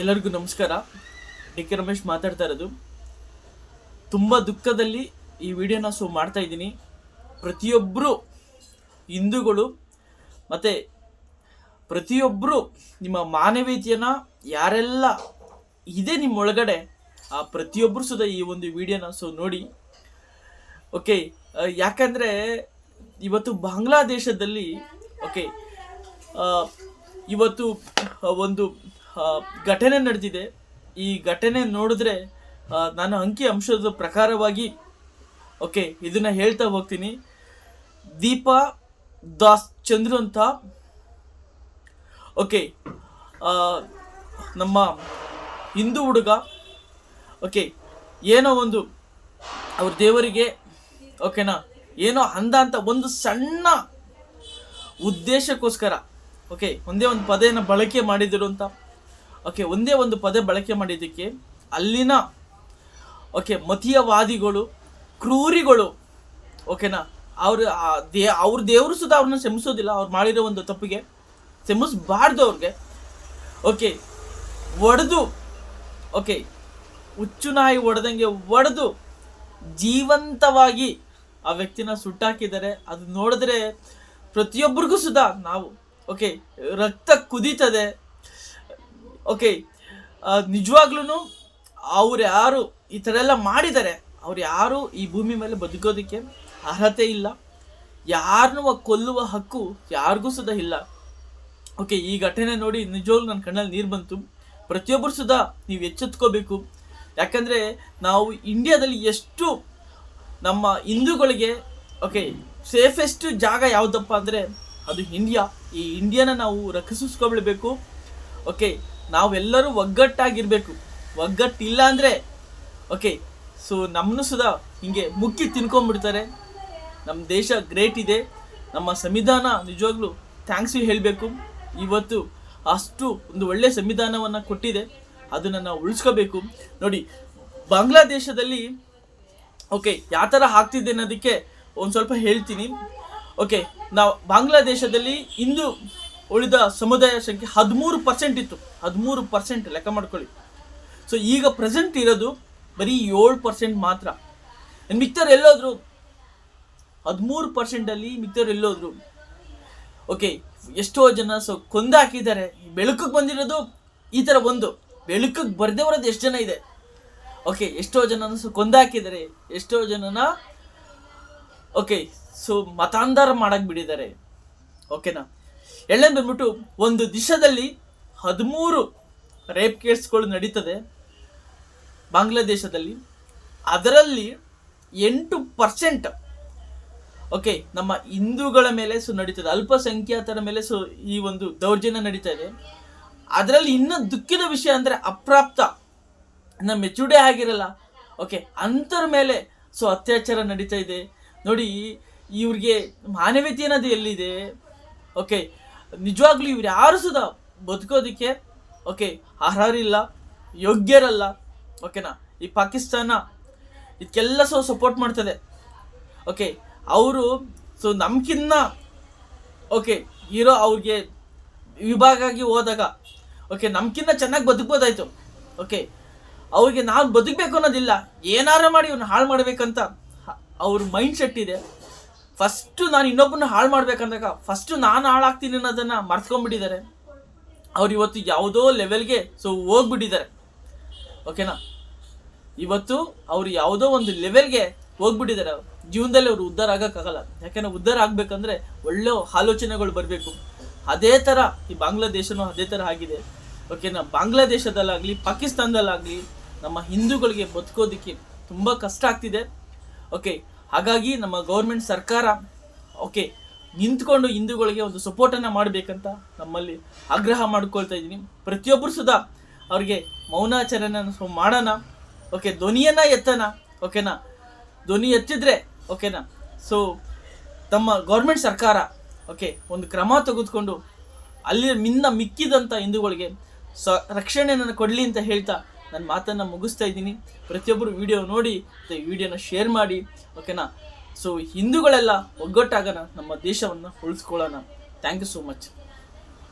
ಎಲ್ಲರಿಗೂ ನಮಸ್ಕಾರ. D K Ramesh ಮಾತಾಡ್ತಾ ಇರೋದು. ತುಂಬ ದುಃಖದಲ್ಲಿ ಈ ವಿಡಿಯೋನ ಮಾಡ್ತಾ ಇದ್ದೀನಿ. ಪ್ರತಿಯೊಬ್ಬರು ಹಿಂದೂಗಳು ಮತ್ತು ಪ್ರತಿಯೊಬ್ಬರು ನಿಮ್ಮ ಮಾನವೀಯತೆಯನ್ನು ಯಾರೆಲ್ಲ ಇದೆ ನಿಮ್ಮ ಒಳಗಡೆ ಆ ಪ್ರತಿಯೊಬ್ಬರು ಸುದ ಈ ಒಂದು ವಿಡಿಯೋನ ನೋಡಿ. ಓಕೆ, ಯಾಕಂದರೆ ಇವತ್ತು ಬಾಂಗ್ಲಾದೇಶದಲ್ಲಿ ಓಕೆ ಇವತ್ತು ಒಂದು ಘಟನೆ ನಡೆದಿದೆ. ಈ ಘಟನೆ ನೋಡಿದ್ರೆ ನಾನು ಅಂಕಿ ಅಂಶದ ಪ್ರಕಾರವಾಗಿ ಓಕೆ ಇದನ್ನು ಹೇಳ್ತಾ ಹೋಗ್ತೀನಿ. ದೀಪಾ ದಾಸ್ ಚಂದ್ರು ಅಂತ ಓಕೆ ನಮ್ಮ ಹಿಂದೂ ಹುಡುಗ ಓಕೆ ಏನೋ ಒಂದು ಅವ್ರ ದೇವರಿಗೆ ಓಕೆನಾ ಏನೋ ಅಂದ ಅಂತ ಒಂದು ಸಣ್ಣ ಉದ್ದೇಶಕ್ಕೋಸ್ಕರ ಓಕೆ ಒಂದೇ ಒಂದು ಪದನ ಬಳಕೆ ಮಾಡಿದರು ಅಂತ ಓಕೆ ಒಂದೇ ಒಂದು ಪದ ಬಳಕೆ ಮಾಡಿದ್ದಕ್ಕೆ ಅಲ್ಲಿನ ಓಕೆ ಮತೀಯವಾದಿಗಳು ಕ್ರೂರಿಗಳು ಓಕೆನಾ ಅವ್ರ ದೇವರು ಸುದ ಅವ್ರನ್ನ ಕ್ಷಮಿಸೋದಿಲ್ಲ. ಅವ್ರು ಮಾಡಿರೋ ಒಂದು ತಪ್ಪಿಗೆ ಕ್ಷಮಿಸಬಾರ್ದು ಅವ್ರಿಗೆ. ಓಕೆ ಒಡೆದು ಓಕೆ ಹುಚ್ಚು ನಾಯಿ ಹೊಡೆದಂಗೆ ಒಡೆದು ಜೀವಂತವಾಗಿ ಆ ವ್ಯಕ್ತಿನ ಸುಟ್ಟಾಕಿದ್ದಾರೆ. ಅದು ನೋಡಿದ್ರೆ ಪ್ರತಿಯೊಬ್ಬರಿಗೂ ಸುದ ನಾವು ಓಕೆ ರಕ್ತ ಕುದೀತದೆ. ಓಕೆ ನಿಜವಾಗ್ಲೂ ಅವ್ರು ಯಾರು ಈ ಥರ ಎಲ್ಲ ಮಾಡಿದ್ದಾರೆ ಅವ್ರು ಯಾರು ಈ ಭೂಮಿ ಮೇಲೆ ಬದುಕೋದಕ್ಕೆ ಅರ್ಹತೆ ಇಲ್ಲ. ಯಾರನ್ನೂ ಕೊಲ್ಲುವ ಹಕ್ಕು ಯಾರಿಗೂ ಸುದ ಇಲ್ಲ. ಓಕೆ ಈ ಘಟನೆ ನೋಡಿ ನಿಜವಾಗ್ಲೂ ನನ್ನ ಕಣ್ಣಲ್ಲಿ ನೀರು ಬಂತು. ಪ್ರತಿಯೊಬ್ಬರು ಸುದ ನೀವು ಎಚ್ಚೆತ್ಕೋಬೇಕು. ಯಾಕಂದರೆ ನಾವು ಇಂಡಿಯಾದಲ್ಲಿ ಎಷ್ಟು ನಮ್ಮ ಹಿಂದೂಗಳಿಗೆ ಓಕೆ ಸೇಫೆಸ್ಟ್ ಜಾಗ ಯಾವುದಪ್ಪ ಅಂದರೆ ಅದು ಇಂಡಿಯಾ. ಈ ಇಂಡಿಯಾನ ನಾವು ರಕ್ಷಿಸ್ಕೊಳ್ಬೇಕು. ಓಕೆ ನಾವೆಲ್ಲರೂ ಒಗ್ಗಟ್ಟಾಗಿರಬೇಕು. ಒಗ್ಗಟ್ಟಿಲ್ಲ ಅಂದರೆ ಓಕೆ ನಮ್ಮನ್ನು ಸುದ ಹಿಂಗೆ ಮುಕ್ಕಿ ತಿನ್ಕೊಂಡ್ಬಿಡ್ತಾರೆ. ನಮ್ಮ ದೇಶ ಗ್ರೇಟ್ ಇದೆ. ನಮ್ಮ ಸಂವಿಧಾನ ನಿಜವಾಗ್ಲೂ ಥ್ಯಾಂಕ್ಸ್ ಹೇಳಬೇಕು. ಇವತ್ತು ಅಷ್ಟು ಒಂದು ಒಳ್ಳೆಯ ಸಂವಿಧಾನವನ್ನು ಕೊಟ್ಟಿದೆ. ಅದನ್ನು ನಾವು ಉಳಿಸ್ಕೋಬೇಕು. ನೋಡಿ ಬಾಂಗ್ಲಾದೇಶದಲ್ಲಿ ಓಕೆ ಯಾವ ಥರ ಆಗ್ತಿದೆ ಅನ್ನೋದಕ್ಕೆ ಒಂದು ಸ್ವಲ್ಪ ಹೇಳ್ತೀನಿ. ಓಕೆ ನಾವು ಬಾಂಗ್ಲಾದೇಶದಲ್ಲಿ ಇಂದು ಉಳಿದ ಸಮುದಾಯ ಸಂಖ್ಯೆ 13% ಇತ್ತು. 13% ಲೆಕ್ಕ ಮಾಡ್ಕೊಳ್ಳಿ. ಈಗ ಪ್ರೆಸೆಂಟ್ ಇರೋದು ಬರೀ 7% ಮಾತ್ರ. ಮಿಕ್ತರು ಎಲ್ಲೋದ್ರು 13%ಅಲ್ಲಿ ಮಿಕ್ತರು ಎಲ್ಲೋದ್ರು. ಓಕೆ ಎಷ್ಟೋ ಜನ ಕೊಂದಾಕಿದ್ದಾರೆ. ಬೆಳಕಿಗೆ ಬಂದಿರೋದು ಈ ಥರ ಒಂದು ಬೆಳಕಿಗೆ ಬರದೇ ಬರೋದು ಎಷ್ಟು ಜನ ಇದೆ. ಓಕೆ ಎಷ್ಟೋ ಜನ ಕೊಂದಾಕಿದ್ದಾರೆ. ಎಷ್ಟೋ ಜನನ ಓಕೆ ಮತಾಂತರ ಮಾಡಕ್ಕೆ ಬಿಟ್ಟಿದ್ದಾರೆ. ಓಕೆನಾ ಎಳ್ಳೇನು ಬಂದ್ಬಿಟ್ಟು ಒಂದು ದಿಶದಲ್ಲಿ 13 ರೇಪ್ ಕೇಸ್ಗಳು ನಡೀತದೆ ಬಾಂಗ್ಲಾದೇಶದಲ್ಲಿ. ಅದರಲ್ಲಿ 8% ಓಕೆ ನಮ್ಮ ಹಿಂದೂಗಳ ಮೇಲೆ ನಡೀತದೆ. ಅಲ್ಪಸಂಖ್ಯಾತರ ಮೇಲೆ ಈ ಒಂದು ದೌರ್ಜನ್ಯ ನಡೀತಾ ಇದೆ. ಅದರಲ್ಲಿ ಇನ್ನೂ ದುಃಖದ ವಿಷಯ ಅಂದರೆ ಅಪ್ರಾಪ್ತ ನಮ್ಮ ಮೆಚೂರ್ಡೇ ಆಗಿರಲ್ಲ ಓಕೆ ಅಂಥವ್ರ ಮೇಲೆ ಅತ್ಯಾಚಾರ ನಡೀತಾ ಇದೆ. ನೋಡಿ ಇವ್ರಿಗೆ ಮಾನವೀಯತೆ ಅನ್ನೋದು ಎಲ್ಲಿದೆ. ಓಕೆ ನಿಜವಾಗ್ಲೂ ಇವ್ರು ಯಾರು ಸುದ ಬದುಕೋದಕ್ಕೆ ಓಕೆ ಅರ್ಹರಿಲ್ಲ, ಯೋಗ್ಯರಲ್ಲ. ಓಕೆನಾ ಈ ಪಾಕಿಸ್ತಾನ ಇದಕ್ಕೆಲ್ಲ ಸಪೋರ್ಟ್ ಮಾಡ್ತದೆ. ಓಕೆ ಅವರು ನಮ್ಕಿನ್ನ ಓಕೆ ಇರೋ ಅವ್ರಿಗೆ ವಿಭಾಗ ಆಗಿ ಹೋದಾಗ ಓಕೆ ನಮ್ಕಿನ್ನ ಚೆನ್ನಾಗಿ ಬದುಕ್ಬೋದಾಯ್ತು. ಓಕೆ ಅವ್ರಿಗೆ ನಾವು ಬದುಕಬೇಕು ಅನ್ನೋದಿಲ್ಲ. ಏನಾರು ಮಾಡಿ ಇವ್ನ ಹಾಳು ಮಾಡಬೇಕಂತ ಅವ್ರ ಮೈಂಡ್ ಸೆಟ್ ಇದೆ. ಫಸ್ಟು ನಾನು ಇನ್ನೊಬ್ಬನ ಹಾಳು ಮಾಡ್ಬೇಕಂದಾಗ ಫಸ್ಟು ನಾನು ಹಾಳಾಗ್ತೀನಿ ಅನ್ನೋದನ್ನು ಮರ್ತ್ಕೊಂಡ್ಬಿಟ್ಟಿದ್ದಾರೆ. ಅವ್ರು ಇವತ್ತು ಯಾವುದೋ ಲೆವೆಲ್ಗೆ ಹೋಗ್ಬಿಟ್ಟಿದ್ದಾರೆ. ಓಕೆನಾ ಇವತ್ತು ಅವರು ಯಾವುದೋ ಒಂದು ಲೆವೆಲ್ಗೆ ಹೋಗ್ಬಿಟ್ಟಿದ್ದಾರೆ. ಜೀವನದಲ್ಲಿ ಅವರು ಉದ್ಧಾರ ಆಗೋಕ್ಕಾಗಲ್ಲ. ಯಾಕೆಂದರೆ ಉದ್ಧಾರ ಆಗಬೇಕಂದ್ರೆ ಒಳ್ಳೆ ಆಲೋಚನೆಗಳು ಬರಬೇಕು. ಅದೇ ಥರ ಈ ಬಾಂಗ್ಲಾದೇಶನೂ ಅದೇ ಥರ ಆಗಿದೆ. ಓಕೆನಾ ಬಾಂಗ್ಲಾದೇಶದಲ್ಲಾಗಲಿ ಪಾಕಿಸ್ತಾನದಲ್ಲಾಗಲಿ ನಮ್ಮ ಹಿಂದೂಗಳಿಗೆ ಬದುಕೋದಕ್ಕೆ ತುಂಬ ಕಷ್ಟ ಆಗ್ತಿದೆ. ಓಕೆ ಹಾಗಾಗಿ ನಮ್ಮ ಗೌರ್ಮೆಂಟ್ ಸರ್ಕಾರ ಓಕೆ ನಿಂತ್ಕೊಂಡು ಹಿಂದೂಗಳಿಗೆ ಒಂದು ಸಪೋರ್ಟನ್ನು ಮಾಡಬೇಕಂತ ನಮ್ಮಲ್ಲಿ ಆಗ್ರಹ ಮಾಡ್ಕೊಳ್ತಾ ಇದ್ದೀನಿ. ಪ್ರತಿಯೊಬ್ಬರು ಸುದಾ ಅವ್ರಿಗೆ ಮೌನಾಚರಣೆ ಮಾಡೋಣ. ಓಕೆ ಧ್ವನಿಯನ್ನು ಎತ್ತೋಣ. ಓಕೆನಾ ಧ್ವನಿ ಎತ್ತಿದ್ರೆ ಓಕೆನಾ ತಮ್ಮ ಗೌರ್ಮೆಂಟ್ ಸರ್ಕಾರ ಓಕೆ ಒಂದು ಕ್ರಮ ತೆಗೆದುಕೊಂಡು ಅಲ್ಲಿ ಮಿಕ್ಕಿದಂಥ ಹಿಂದೂಗಳಿಗೆ ರಕ್ಷಣೆಯನ್ನು ಕೊಡಲಿ ಅಂತ ಹೇಳ್ತಾ ನನ್ನ ಮಾತನ್ನು ಮುಗಿಸ್ತಾ ಇದ್ದೀನಿ. ಪ್ರತಿಯೊಬ್ಬರು ವಿಡಿಯೋ ನೋಡಿ ಮತ್ತು ವಿಡಿಯೋನ ಶೇರ್ ಮಾಡಿ. ಓಕೆನಾ ಹಿಂದೂಗಳೆಲ್ಲ ಒಗ್ಗಟ್ಟಾಗೋಣ, ನಮ್ಮ ದೇಶವನ್ನು ಉಳಿಸ್ಕೊಳ್ಳೋಣ. Thank you so much.